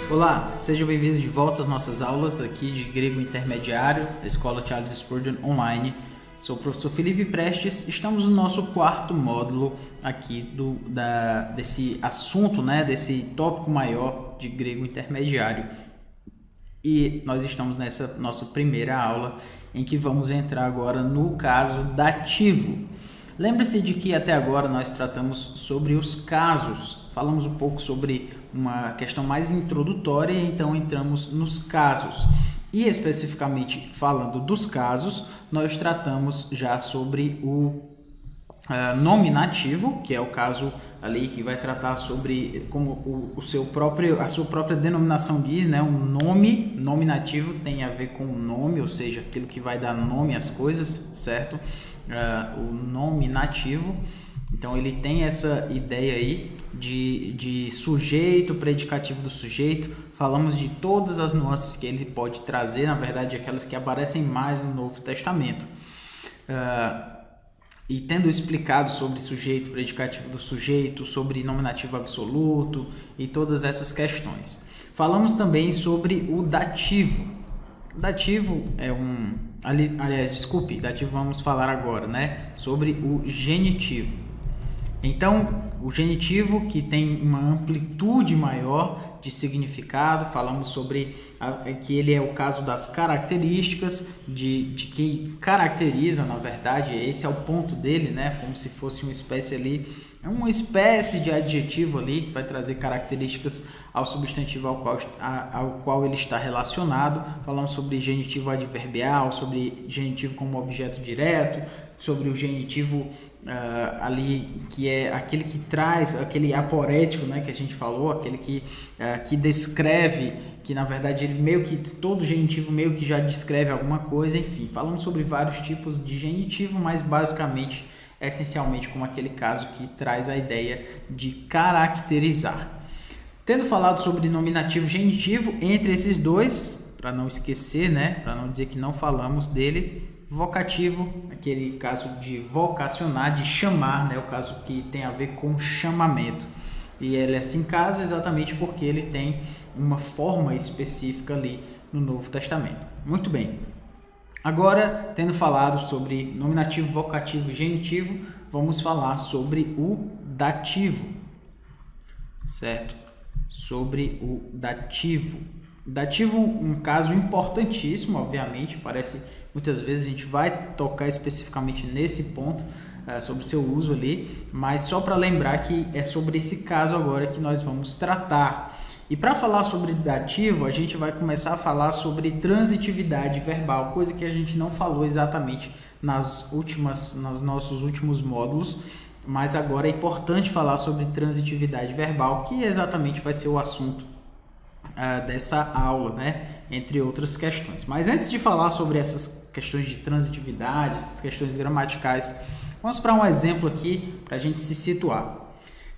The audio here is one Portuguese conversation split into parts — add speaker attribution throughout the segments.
Speaker 1: Olá, sejam bem-vindos de volta às nossas aulas aqui de grego intermediário da Escola Charles Spurgeon Online. Sou o professor Felipe Prestes, estamos no nosso quarto módulo aqui desse assunto, desse tópico maior de grego intermediário. E nós estamos nessa nossa primeira aula em que vamos entrar agora no caso dativo. Lembre-se de que até agora nós tratamos sobre os casos, falamos um pouco sobre uma questão mais introdutória, então entramos nos casos. E especificamente falando dos casos, nós tratamos já sobre o nominativo, que é o caso ali que vai tratar sobre como a sua própria denominação diz, um nome nominativo tem a ver com o nome, ou seja, aquilo que vai dar nome às coisas, certo? O nominativo, então ele tem essa ideia aí de sujeito, predicativo do sujeito. Falamos de todas as nuances que ele pode trazer, na verdade aquelas que aparecem mais no Novo Testamento. E tendo explicado sobre sujeito, predicativo do sujeito, sobre nominativo absoluto e todas essas questões. Falamos também sobre o dativo. Dativo é dativo vamos falar agora, sobre o genitivo. Então, o genitivo que tem uma amplitude maior de significado, falamos sobre que ele é o caso das características, de que caracteriza, na verdade, esse é o ponto dele, como se fosse uma espécie de adjetivo ali, que vai trazer características ao substantivo ao qual ele está relacionado. Falamos sobre genitivo adverbial, sobre genitivo como objeto direto, sobre o genitivo ali, que é aquele que traz, aquele aporético, que a gente falou, aquele que descreve, que na verdade ele todo genitivo meio que já descreve alguma coisa, enfim. Falamos sobre vários tipos de genitivo, mas basicamente, essencialmente como aquele caso que traz a ideia de caracterizar. Tendo falado sobre nominativo e genitivo, entre esses dois, para não esquecer, para não dizer que não falamos dele, vocativo, aquele caso de vocacionar, de chamar, o caso que tem a ver com chamamento. E ele é assim caso exatamente porque ele tem uma forma específica ali no Novo Testamento. Muito bem. Agora, tendo falado sobre nominativo, vocativo e genitivo, vamos falar sobre o dativo, certo? Sobre o dativo. Dativo, um caso importantíssimo, obviamente, muitas vezes a gente vai tocar especificamente nesse ponto, sobre o seu uso ali, mas só para lembrar que é sobre esse caso agora que nós vamos tratar. E para falar sobre dativo, a gente vai começar a falar sobre transitividade verbal, coisa que a gente não falou exatamente nos nossos últimos módulos, mas agora é importante falar sobre transitividade verbal, que exatamente vai ser o assunto dessa aula, entre outras questões. Mas antes de falar sobre essas questões de transitividade, essas questões gramaticais, vamos para um exemplo aqui para a gente se situar.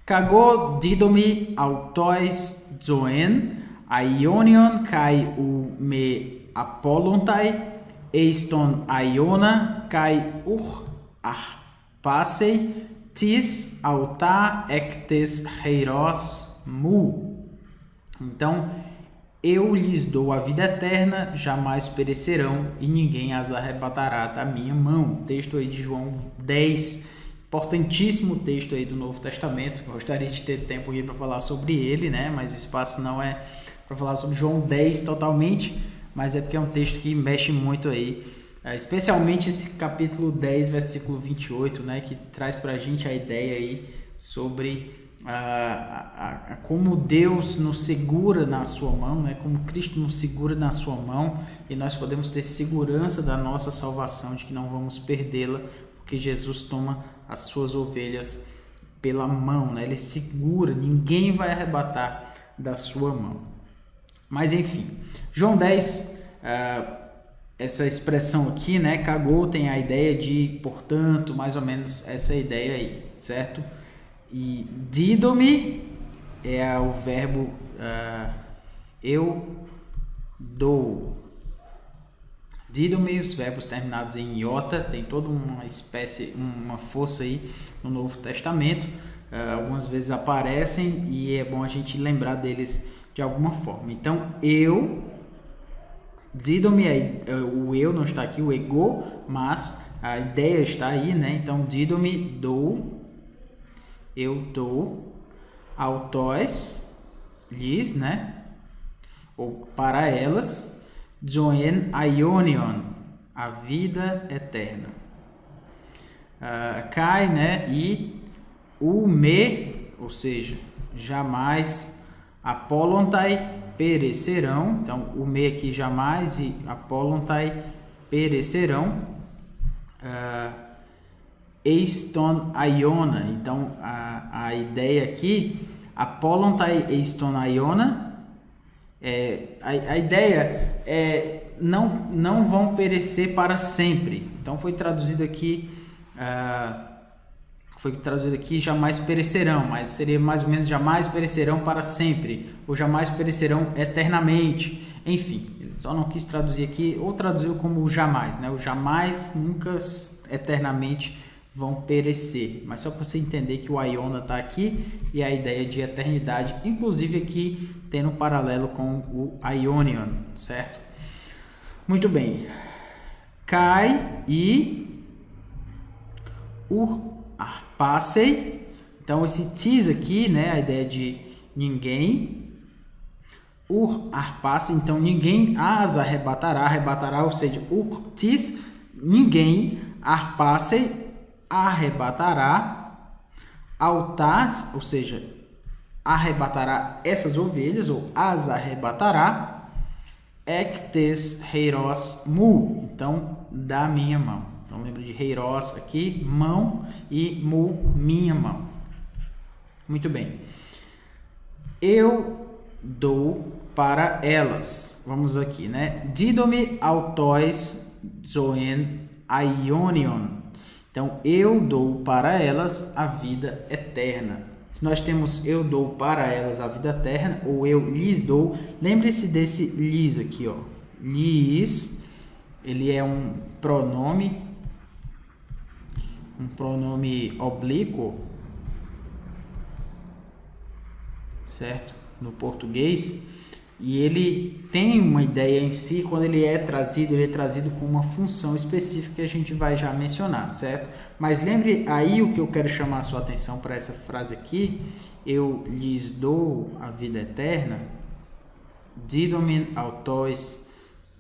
Speaker 1: Kago didomi autois zoen aionion kai u me apollontai eiston aiona kai arpasei tis auta ectes heiros mu. Então, eu lhes dou a vida eterna, jamais perecerão e ninguém as arrebatará da minha mão. Texto aí de João 10, importantíssimo texto aí do Novo Testamento. Gostaria de ter tempo aqui para falar sobre ele, mas o espaço não é para falar sobre João 10 totalmente, mas é porque é um texto que mexe muito aí, especialmente esse capítulo 10, versículo 28, que traz para a gente a ideia aí sobre como Deus nos segura na sua mão, como Cristo nos segura na sua mão, e nós podemos ter segurança da nossa salvação, de que não vamos perdê-la, porque Jesus toma as suas ovelhas pela mão, ele segura, ninguém vai arrebatar da sua mão. Mas enfim, João 10, essa expressão aqui, cagou, tem a ideia de, portanto, mais ou menos essa ideia aí, certo? E didomi é o verbo eu dou. Didomi, os verbos terminados em iota, tem toda uma força aí no Novo Testamento. Algumas vezes aparecem e é bom a gente lembrar deles de alguma forma. Então, eu, dido-me, o eu não está aqui, o ego, mas a ideia está aí, né? Então, dido-me, dou, eu dou, autós, lhes, né? Ou para elas, zoen aionion, a vida eterna. Kai, né? E o me, ou seja, jamais, apolontai, perecerão. Então, o me aqui jamais e apolontai perecerão. Eiston aiona. Então, a ideia aqui, apolontai eiston aiona, a ideia é não vão perecer para sempre. Então, foi traduzido aqui jamais perecerão, mas seria mais ou menos jamais perecerão para sempre, ou jamais perecerão eternamente. Enfim, ele só não quis traduzir aqui, ou traduziu como jamais, né? O jamais, nunca, eternamente vão perecer. Mas só para você entender que o aiona está aqui e a ideia de eternidade, inclusive aqui tendo um paralelo com o aionion, certo? Muito bem. Kai e passei. Então esse tis aqui, né, a ideia de ninguém. Passei, então ninguém as arrebatará, ou seja, tis, ninguém, passei, arrebatará, autas, ou seja, arrebatará essas ovelhas, ou as arrebatará, ectes heiros mu, então da minha mão. Então lembra de heiros aqui, mão, e mu, minha mão. Muito bem. Eu dou para elas. Vamos aqui, né? Dido-me autóis zoen aionion. Então, eu dou para elas a vida eterna. Se nós temos eu dou para elas a vida eterna, ou eu lhes dou, lembre-se desse lhes aqui, ó. Lhes, ele é um pronome oblíquo, certo? No português, e ele tem uma ideia em si. Quando ele é trazido com uma função específica que a gente vai já mencionar, certo? Mas lembre aí o que eu quero chamar a sua atenção para essa frase aqui: eu lhes dou a vida eterna. Didomen autos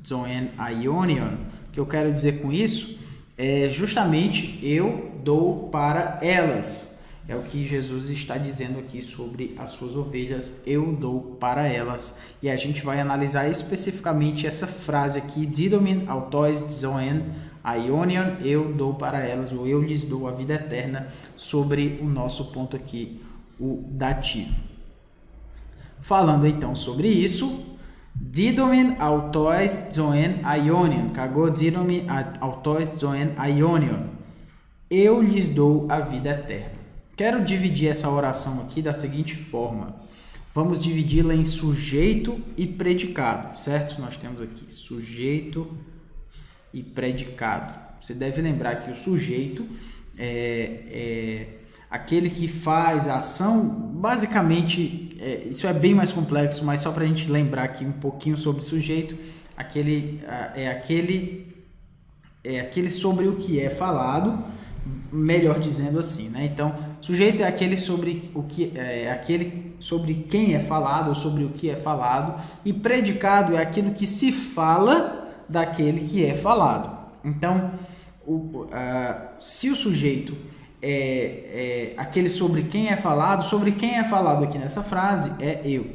Speaker 1: zoen aionion. O que eu quero dizer com isso é justamente eu dou para elas. É o que Jesus está dizendo aqui sobre as suas ovelhas, eu dou para elas. E a gente vai analisar especificamente essa frase aqui, didomen autos zoen aionion, eu dou para elas, ou eu lhes dou a vida eterna, sobre o nosso ponto aqui, o dativo. Falando então sobre isso, didomen autos zoen aionion, cagou didomen autos zoen aionion, eu lhes dou a vida eterna. Quero dividir essa oração aqui da seguinte forma. Vamos dividi-la em sujeito e predicado, certo? Nós temos aqui sujeito e predicado. Você deve lembrar que o sujeito é aquele que faz a ação. Basicamente, isso é bem mais complexo, mas só para a gente lembrar aqui um pouquinho sobre sujeito, aquele sobre o que é falado, melhor dizendo assim, né? Então, sujeito é aquele sobre o que aquele sobre quem é falado ou sobre o que é falado, e predicado é aquilo que se fala daquele que é falado. Então, se o sujeito é aquele sobre quem é falado aqui nessa frase é eu.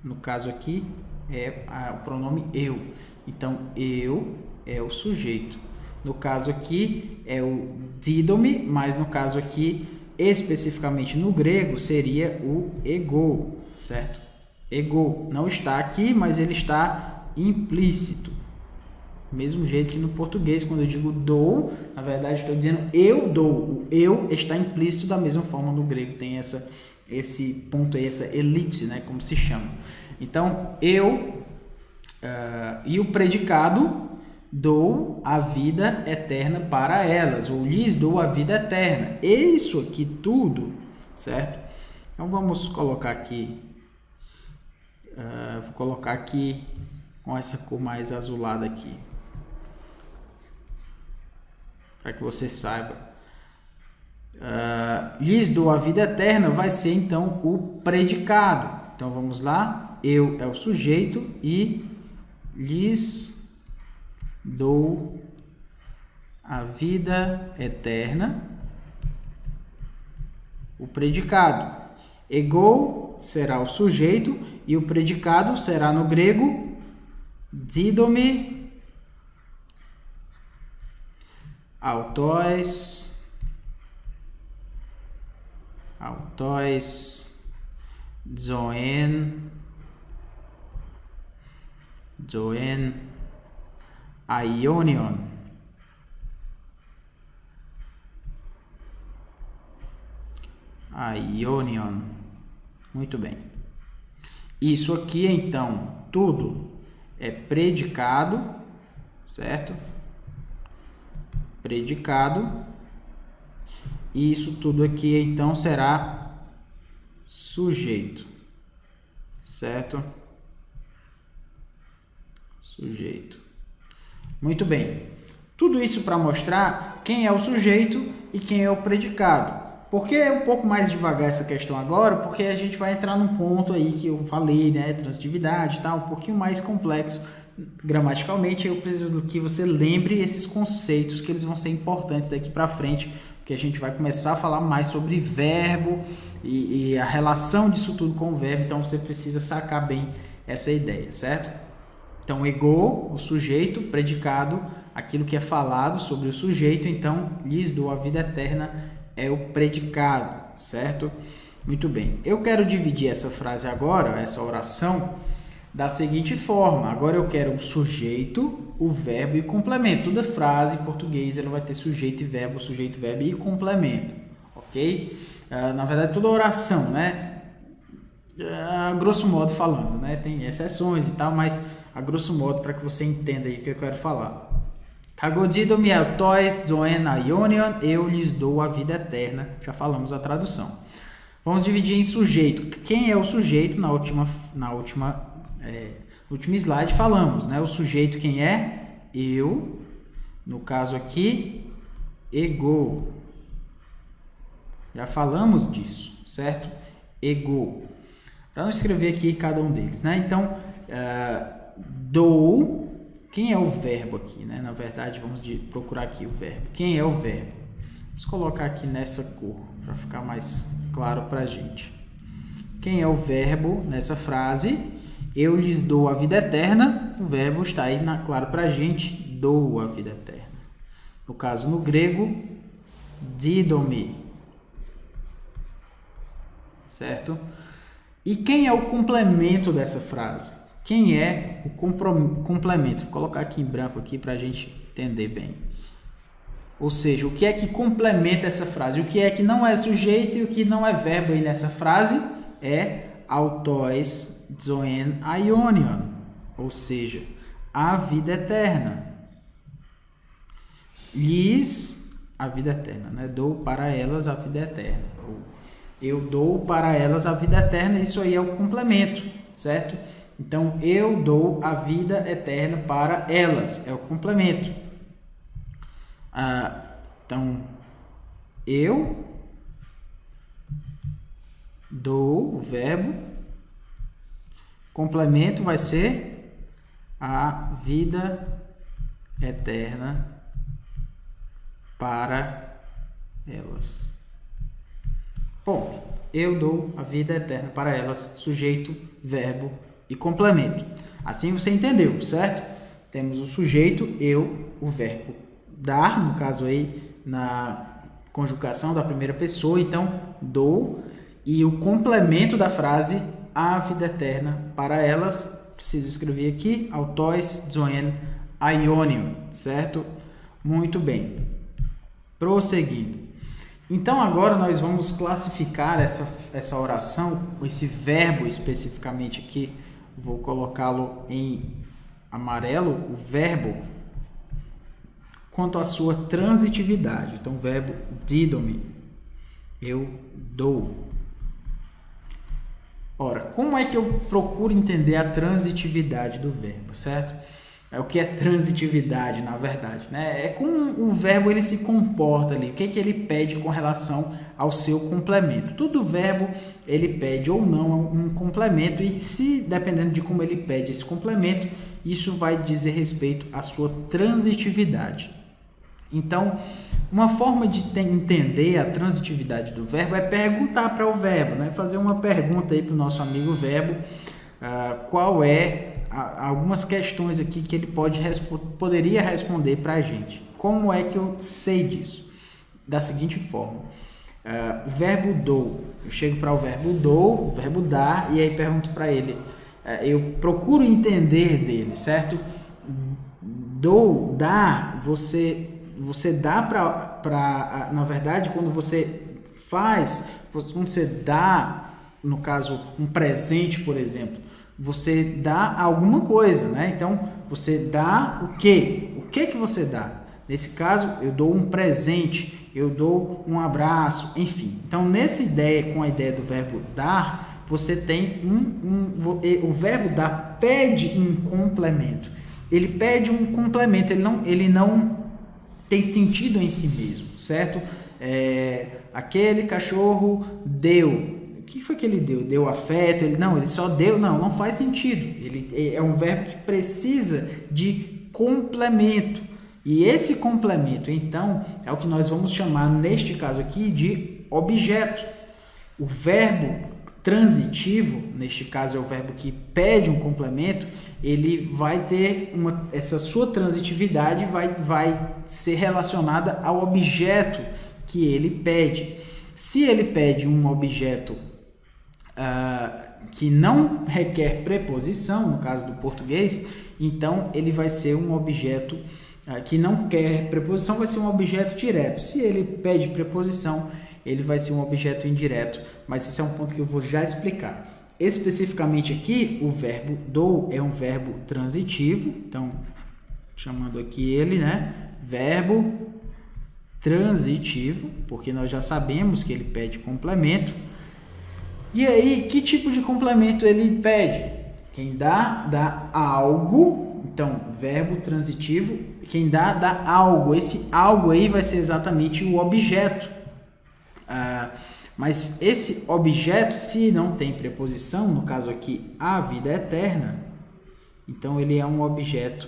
Speaker 1: No caso aqui é o pronome eu. Então, eu é o sujeito. No caso aqui é o didomi, mas no caso aqui, especificamente no grego, seria o ego, certo? Ego não está aqui, mas ele está implícito. Mesmo jeito que no português, quando eu digo dou, na verdade estou dizendo eu dou. O eu está implícito da mesma forma no grego. Tem esse ponto aí, essa elipse, né, como se chama. Então, eu e o predicado, dou a vida eterna para elas, ou lhes dou a vida eterna. Isso aqui tudo, certo? Então vamos colocar aqui colocar aqui com essa cor mais azulada aqui, para que você saiba. Lhes dou a vida eterna vai ser então o predicado. Então vamos lá, eu é o sujeito e lhes dou a vida eterna, o predicado. Ego será o sujeito e o predicado será no grego didomi autos zoen aionion. Muito bem. Isso aqui, então, tudo é predicado, certo? Predicado. E isso tudo aqui, então, será sujeito, certo? Sujeito. Muito bem. Tudo isso para mostrar quem é o sujeito e quem é o predicado. Por que é um pouco mais devagar essa questão agora? Porque a gente vai entrar num ponto aí que eu falei, né? Transitividade e tal, um pouquinho mais complexo gramaticalmente. Eu preciso que você lembre esses conceitos, que eles vão ser importantes daqui para frente, porque a gente vai começar a falar mais sobre verbo e a relação disso tudo com o verbo. Então você precisa sacar bem essa ideia, certo? Então, ego, o sujeito, predicado, aquilo que é falado sobre o sujeito. Então, lhes dou a vida eterna é o predicado, certo? Muito bem. Eu quero dividir essa frase agora, essa oração, da seguinte forma. Agora eu quero o sujeito, o verbo e o complemento. Toda frase em português ela vai ter sujeito e verbo e complemento, ok? Na verdade, toda oração, né? Grosso modo falando, né? Tem exceções e tal, mas a grosso modo para que você entenda aí o que eu quero falar. Kagodidomi autos zoen aionion, eu lhes dou a vida eterna. Já falamos a tradução. Vamos dividir em sujeito. Quem é o sujeito? No último slide falamos, né? O sujeito quem é? Eu. No caso aqui, ego. Já falamos disso, certo? Ego. Para não escrever aqui cada um deles, né? Então, dou. Quem é o verbo aqui, né? Na verdade, vamos procurar aqui o verbo. Quem é o verbo? Vamos colocar aqui nessa cor, para ficar mais claro para a gente. Quem é o verbo nessa frase? Eu lhes dou a vida eterna. O verbo está aí claro para a gente. Dou a vida eterna. No caso, no grego, didomi. Certo? E quem é o complemento dessa frase? Quem é o complemento? Vou colocar aqui em branco aqui para a gente entender bem. Ou seja, o que é que complementa essa frase? O que é que não é sujeito e o que não é verbo aí nessa frase é autos zoen aionion, ou seja, a vida eterna. Lhes a vida eterna, né? Dou para elas a vida eterna. Eu dou para elas a vida eterna, isso aí é o complemento, certo? Então, eu dou a vida eterna para elas. É o complemento. Então, eu dou o verbo. Complemento vai ser a vida eterna para elas. Bom, eu dou a vida eterna para elas. Sujeito, verbo e complemento. Assim você entendeu, certo? Temos o sujeito, eu, o verbo dar, no caso aí, na conjugação da primeira pessoa, então, dou, e o complemento da frase, a vida eterna para elas, preciso escrever aqui, autos zoen aionion, certo? Muito bem. Prosseguindo. Então, agora nós vamos classificar essa oração, esse verbo especificamente aqui, vou colocá-lo em amarelo, o verbo, quanto à sua transitividade. Então, o verbo didomi, eu dou. Ora, como é que eu procuro entender a transitividade do verbo, certo? O que é transitividade, na verdade, né? É como o verbo ele se comporta ali, o que é que ele pede com relação ao seu complemento. Todo verbo ele pede ou não um complemento, e se dependendo de como ele pede esse complemento, isso vai dizer respeito à sua transitividade. Então, uma forma de entender a transitividade do verbo é perguntar para o verbo, né? Fazer uma pergunta aí para o nosso amigo verbo, qual é algumas questões aqui que ele poderia responder para a gente. Como é que eu sei disso? Da seguinte forma, o verbo dou, eu chego para o verbo dou, o verbo dar, e aí pergunto para ele, eu procuro entender dele, certo? Dou, dar, você dá para, na verdade, quando você quando você dá, no caso, um presente, por exemplo, você dá alguma coisa, né? Então, você dá o quê? O que que você dá? Nesse caso, eu dou um presente, eu dou um abraço, enfim. Então, com a ideia do verbo dar, você tem o verbo dar pede um complemento. Ele pede um complemento, ele não tem sentido em si mesmo, certo? Aquele cachorro deu. O que foi que ele deu? Deu afeto? Ele só deu? Não faz sentido. Ele é um verbo que precisa de complemento. E esse complemento, então, é o que nós vamos chamar, neste caso aqui, de objeto. O verbo transitivo, neste caso é o verbo que pede um complemento, ele vai ter essa sua transitividade vai ser relacionada ao objeto que ele pede. Se ele pede um objeto que não requer preposição, no caso do português, então ele vai ser um objeto que não quer preposição, vai ser um objeto direto. Se ele pede preposição, ele vai ser um objeto indireto, mas esse é um ponto que eu vou já explicar. Especificamente aqui, o verbo dou é um verbo transitivo, então, chamando aqui ele, né? Verbo transitivo, porque nós já sabemos que ele pede complemento. E aí, que tipo de complemento ele pede? Quem dá algo, então, verbo transitivo, quem dá algo. Esse algo aí vai ser exatamente o objeto. Mas esse objeto, se não tem preposição, no caso aqui, a vida eterna, então ele é um objeto,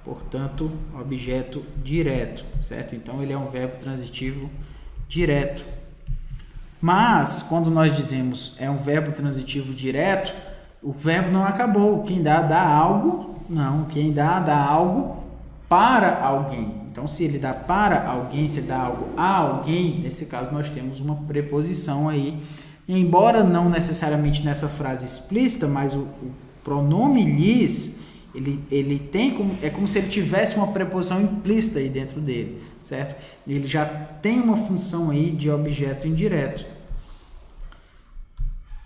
Speaker 1: portanto, objeto direto, certo? Então ele é um verbo transitivo direto. Mas, quando nós dizemos é um verbo transitivo direto, o verbo não acabou. Quem dá algo, não. Quem dá algo para alguém. Então, se ele dá para alguém, se dá algo a alguém, nesse caso nós temos uma preposição aí. Embora não necessariamente nessa frase explícita, mas o pronome lhes, ele tem é como se ele tivesse uma preposição implícita aí dentro dele, certo? Ele já tem uma função aí de objeto indireto.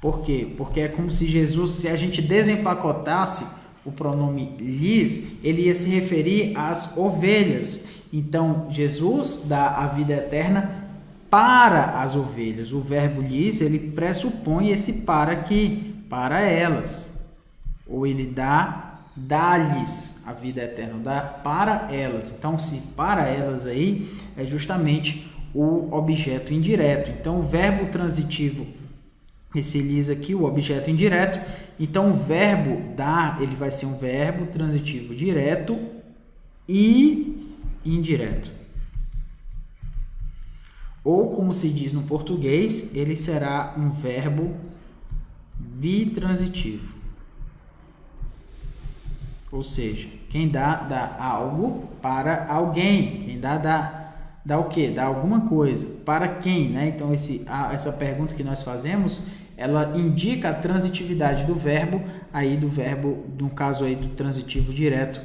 Speaker 1: Por quê? Porque é como se Jesus, se a gente desempacotasse o pronome lhes, ele ia se referir às ovelhas. Então, Jesus dá a vida eterna para as ovelhas. O verbo lhes, ele pressupõe esse para aqui, para elas. Ou ele dá-lhes a vida eterna, dá para elas. Então, se para elas aí, é justamente o objeto indireto. Então, o verbo transitivo, esse lhes aqui, o objeto indireto. Então, o verbo dar, ele vai ser um verbo transitivo direto e indireto. Ou, como se diz no português, ele será um verbo bitransitivo. Ou seja, quem dá algo para alguém. Quem dá o quê? Dá alguma coisa. Para quem, né? Então, essa pergunta que nós fazemos, ela indica a transitividade do verbo, no caso aí do transitivo direto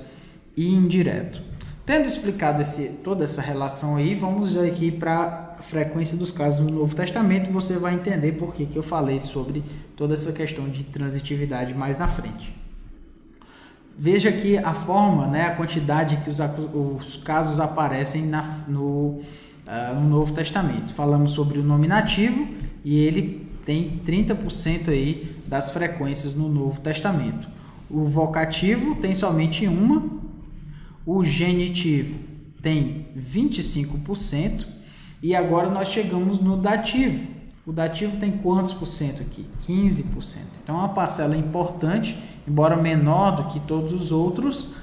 Speaker 1: e indireto. Tendo explicado toda essa relação aí, vamos já aqui para a frequência dos casos do Novo Testamento. Você vai entender por que eu falei sobre toda essa questão de transitividade mais na frente. Veja aqui a forma, né, a quantidade que os casos aparecem no Novo Testamento. Falamos sobre o nominativo e ele tem 30% aí das frequências no Novo Testamento. O vocativo tem somente uma, o genitivo tem 25%, e agora nós chegamos no dativo. O dativo tem quantos por cento aqui? 15%. Então é uma parcela importante, embora menor do que todos os outros,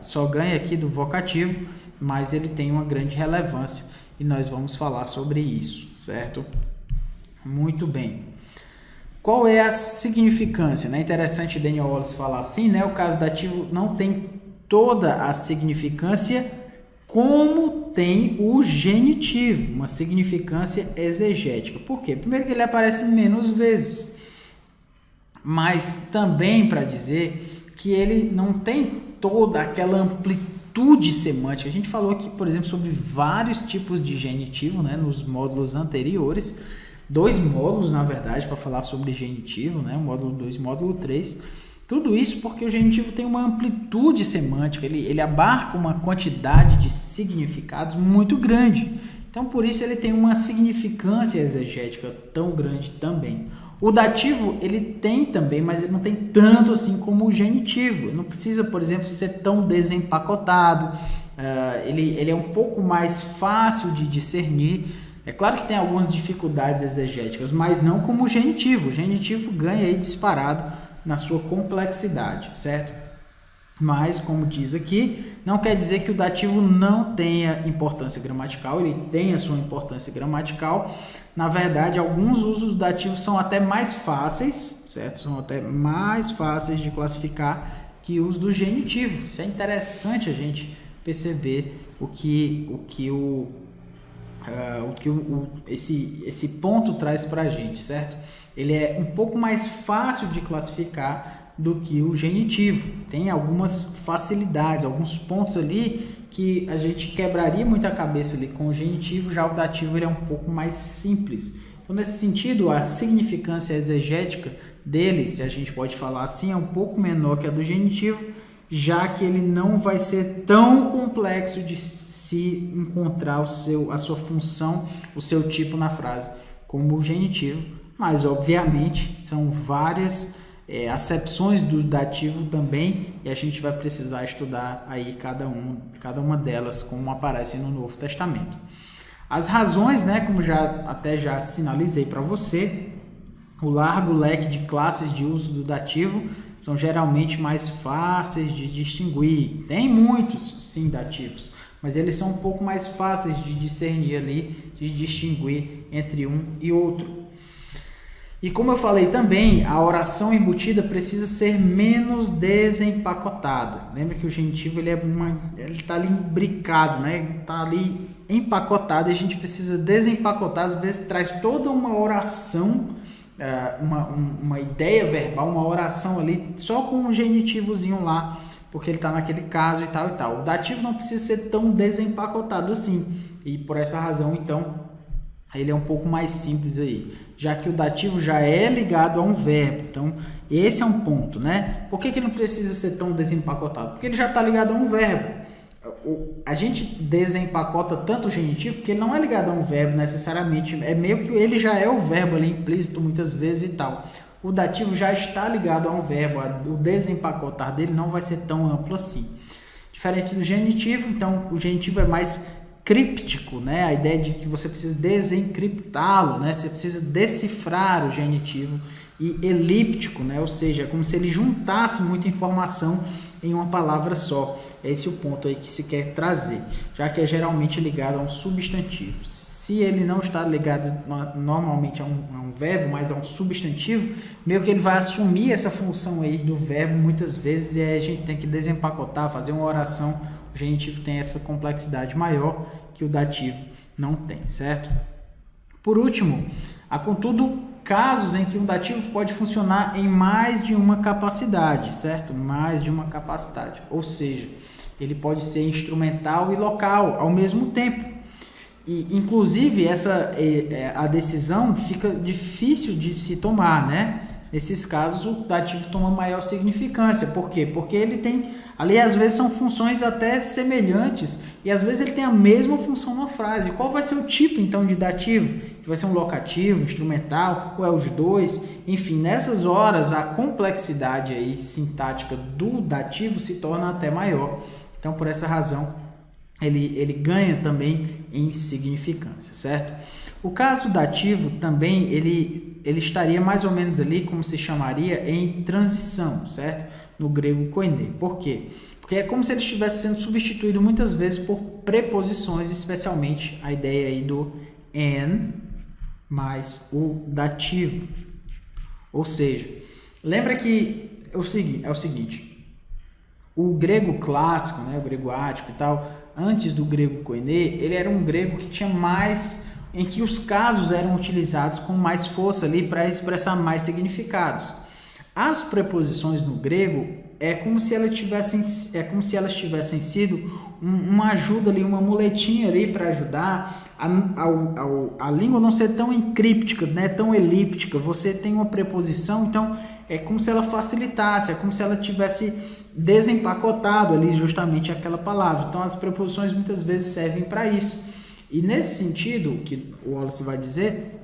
Speaker 1: só ganha aqui do vocativo, mas ele tem uma grande relevância e nós vamos falar sobre isso, certo? Muito bem. Qual é a significância? É interessante Daniel Wallace falar assim, né? O caso dativo não tem toda a significância como tem o genitivo, uma significância exegética. Por quê? Primeiro que ele aparece menos vezes, mas também para dizer que ele não tem toda aquela amplitude semântica. A gente falou aqui, por exemplo, sobre vários tipos de genitivo, né, nos módulos anteriores. 2 módulos, na verdade, para falar sobre genitivo, né, o módulo 2 e o módulo 3. Tudo isso porque o genitivo tem uma amplitude semântica, ele abarca uma quantidade de significados muito grande. Então, por isso, ele tem uma significância exegética tão grande também. O dativo, ele tem também, mas ele não tem tanto assim como o genitivo. Ele não precisa, por exemplo, ser tão desempacotado. Ele é um pouco mais fácil de discernir. É claro que tem algumas dificuldades exegéticas, mas não como o genitivo. O genitivo ganha aí disparado na sua complexidade, certo? Mas, como diz aqui, não quer dizer que o dativo não tenha importância gramatical, ele tem a sua importância gramatical. Na verdade, alguns usos do dativo são até mais fáceis, certo? São até mais fáceis de classificar que os do genitivo. Isso é interessante a gente perceber esse ponto traz para a gente, certo? Ele é um pouco mais fácil de classificar do que o genitivo. Tem algumas facilidades, alguns pontos ali que a gente quebraria muita cabeça ali com o genitivo, já o dativo ele é um pouco mais simples. Então, nesse sentido, a significância exegética dele, se a gente pode falar assim, é um pouco menor que a do genitivo, já que ele não vai ser tão complexo de se encontrar a sua função, o seu tipo na frase, como o genitivo. Mas, obviamente, são várias acepções do dativo também, e a gente vai precisar estudar aí cada uma delas, como aparece no Novo Testamento. As razões, né, como já sinalizei para você, o largo leque de classes de uso do dativo são geralmente mais fáceis de distinguir. Tem muitos, sim, dativos, mas eles são um pouco mais fáceis de discernir ali, de distinguir entre um e outro. E como eu falei também, a oração embutida precisa ser menos desempacotada. Lembra que o genitivo ele está ali imbricado, né? Está ali empacotado, e a gente precisa desempacotar. Às vezes traz toda uma oração, uma ideia verbal, uma oração ali só com um genitivozinho lá, porque ele está naquele caso e tal e tal. O dativo não precisa ser tão desempacotado assim, e por essa razão, então, ele é um pouco mais simples aí, já que o dativo já é ligado a um verbo. Então, esse é um ponto, né? Por que ele não precisa ser tão desempacotado? Porque ele já está ligado a um verbo. A gente desempacota tanto o genitivo porque ele não é ligado a um verbo necessariamente. É meio que ele já é o verbo ali implícito muitas vezes e tal. O dativo já está ligado a um verbo. O desempacotar dele não vai ser tão amplo assim. Diferente do genitivo, então o genitivo é mais críptico, né? A ideia de que você precisa desencriptá-lo, né? Você precisa decifrar o genitivo, e elíptico, né? Ou seja, como se ele juntasse muita informação em uma palavra só. Esse é o ponto aí que se quer trazer, já que é geralmente ligado a um substantivo. Se ele não está ligado normalmente a um verbo, mas a um substantivo, meio que ele vai assumir essa função aí do verbo muitas vezes, e aí a gente tem que desempacotar, fazer uma oração. O genitivo tem essa complexidade maior que o dativo não tem, certo? Por último, há contudo casos em que um dativo pode funcionar em mais de uma capacidade, certo? Mais de uma capacidade, ou seja, ele pode ser instrumental e local ao mesmo tempo. E, inclusive, a decisão fica difícil de se tomar, né? Nesses casos, o dativo toma maior significância. Por quê? Porque ele tem, ali às vezes são funções até semelhantes e às vezes ele tem a mesma função na frase. Qual vai ser o tipo então de dativo? Vai ser um locativo, instrumental, ou é os dois? Enfim, nessas horas a complexidade aí sintática do dativo se torna até maior. Então, por essa razão, ele ganha também em significância, certo? O caso dativo também, ele estaria mais ou menos ali, como se chamaria, em transição, certo? No grego koine. Por quê? Porque é como se ele estivesse sendo substituído muitas vezes por preposições, especialmente a ideia aí do en mais o dativo. Ou seja, lembra que é o seguinte, o grego clássico, né, o grego ático e tal, antes do grego koine, ele era um grego que tinha mais, em que os casos eram utilizados com mais força ali para expressar mais significados. As preposições no grego é como se elas tivessem sido uma ajuda ali, uma muletinha ali para ajudar a língua não ser tão encríptica, né, tão elíptica. Você tem uma preposição, então é como se ela facilitasse, é como se ela tivesse desempacotado ali justamente aquela palavra. Então as preposições muitas vezes servem para isso. E nesse sentido, o que o Wallace vai dizer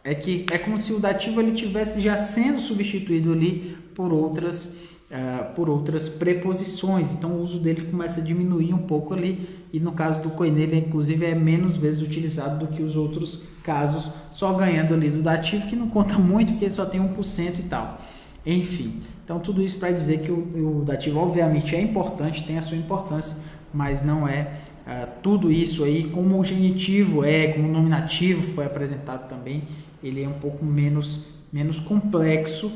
Speaker 1: é que é como se o dativo ele tivesse já sendo substituído ali por outras preposições. Então o uso dele começa a diminuir um pouco ali, e no caso do koine ele inclusive é menos vezes utilizado do que os outros casos, só ganhando ali do dativo, que não conta muito, porque ele só tem 1% e tal. Enfim, então tudo isso para dizer que o dativo obviamente é importante, tem a sua importância, mas não é tudo isso aí, como o genitivo como o nominativo foi apresentado também, ele é um pouco menos complexo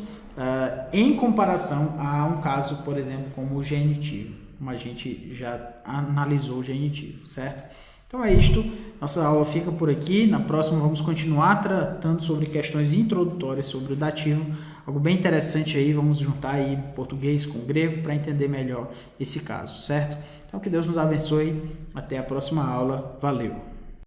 Speaker 1: em comparação a um caso, por exemplo, como o genitivo, como a gente já analisou o genitivo, certo? Então é isto, nossa aula fica por aqui. Na próxima vamos continuar tratando sobre questões introdutórias sobre o dativo, algo bem interessante aí, vamos juntar aí português com grego para entender melhor esse caso, certo? Então que Deus nos abençoe, até a próxima aula, valeu!